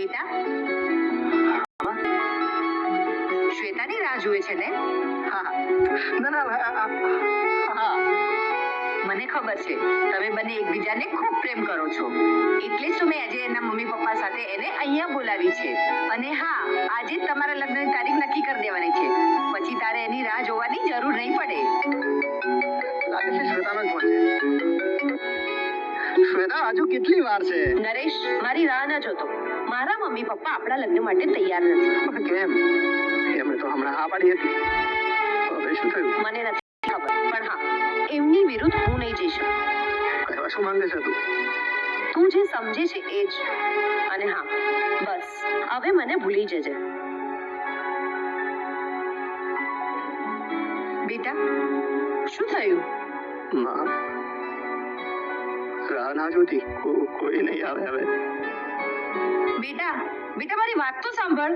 બેટા, શ્વેતાની રાહ જુએ છે ને? મને ખબર છે તમે બંને એકબીજાને ખૂબ પ્રેમ કરો છો, એટલે જ તો મેં આજે એના મમ્મી પપ્પા સાથે એને અહીંયા બોલાવી છે. અને હા, આજે જ તમારા લગ્નની તારીખ નક્કી કરી દેવાની છે. પછી તારે એની રાહ જોવાની જરૂર નહીં પડે. લાગે છે શ્વેતાનો જ ફોન છે. શ્વેતા, હજુ કેટલી વાર છે? નરેશ, મારી રાહ ન જોતો. મારા મમ્મી પપ્પા આપણા લગ્ન માટે તૈયાર નથી. પણ કેમ? એમણે તો હમણાં હા પાડી હતી. હવે શું થયું? મને નથી ખબર, પણ હા, એમની વિરુદ્ધ હું નહીં જઈ શકું. કહેવા શું માંગે છે તું? તું જે સમજે છે એ જ. અને હા, બસ હવે મને ભૂલી જજે. બેટા, શું થયું? માં, રાહ ના જોતી કોઈ નહીં આવે હવે. બેટા, બેટા મારી વાત તો સાંભળ.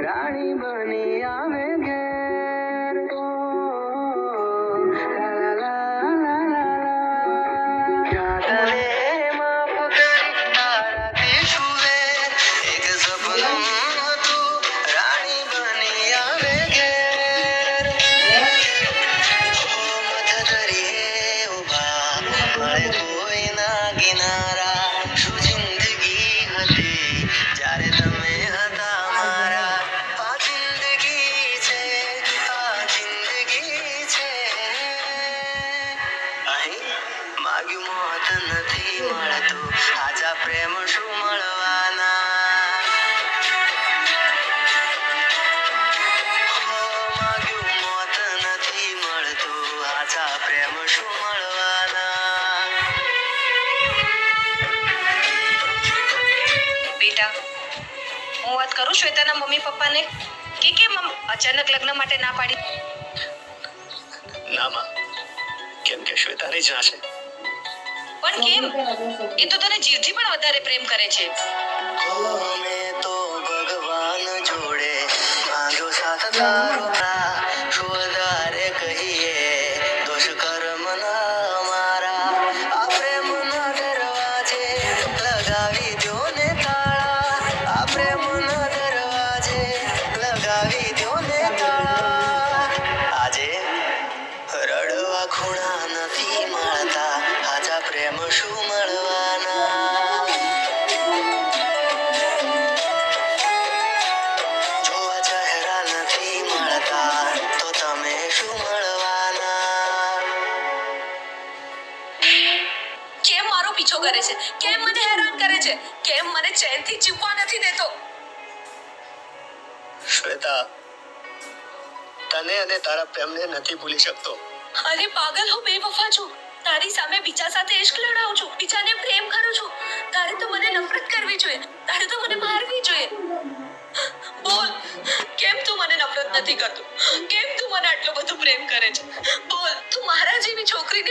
રાણી બની આવે ઘેર. જાતને માફ કરી તારાથી શુવે, એક સપનું હતું રાણી બની આવે ઘેર. મધ દરિયે ઉભા મળે કોઈના કિનારા, શું જિંદગી હતી જ્યારે તમે હતા મારા. આ જિંદગી છે, આ જિંદગી છે. અહીં માગ્યું મોત નથી મળતું, આજા પ્રેમ શું મળવાના. માગ્યું મોત નથી મળતું, આજા પ્રેમ શું મળવાના. બેટા, હું વાત કરું શ્વેતાના મમ્મી પપ્પાને કે કેમ આમ અચાનક લગ્ન માટે ના પાડી? ના માં, કેમ કે શ્વેતાની જ ના છે. પણ કેમ? એ તો તને જીવથી પણ વધારે પ્રેમ કરે છે. મેં તો ભગવાન જોડે માંગ્યો સાથ તારો, શું વધારે કહીએ દોષ કર્મના મારા. આ પ્રેમના દરવાજે લગાવી દો ને તાળા, આ પ્રેમના દરવાજે લગાવી દો ને તાળા. આજે રડવા ખૂણા નથી મળતા, આજા પ્રેમ શું મળવાના. જોવા ચહેરા નથી મળતા તો તમે શું મળવાના. કેમ મારો પીછો કરે છે? કેમ મને હેરાન કરે છે? કેમ મને ચેનથી જીવવા નથી દેતો? શ્વેતા, તને અને તારા પ્રેમને નથી ભૂલી શકતો. અરે પાગલ, હું બેવફા છું. તારી સામે બીજા સાથે ઇશ્ક લડાવું છું, બીજાને પ્રેમ કરું છું. તારે તો મને નફરત કરવી જોઈએ, તારે તો મને મારવી જોઈએ. બોલ, કેમ તું મને નફરત નથી કરતો? કેમ તું મને આટલો બધો પ્રેમ કરે છે? બોલ, તું મારા જેવી છોકરીને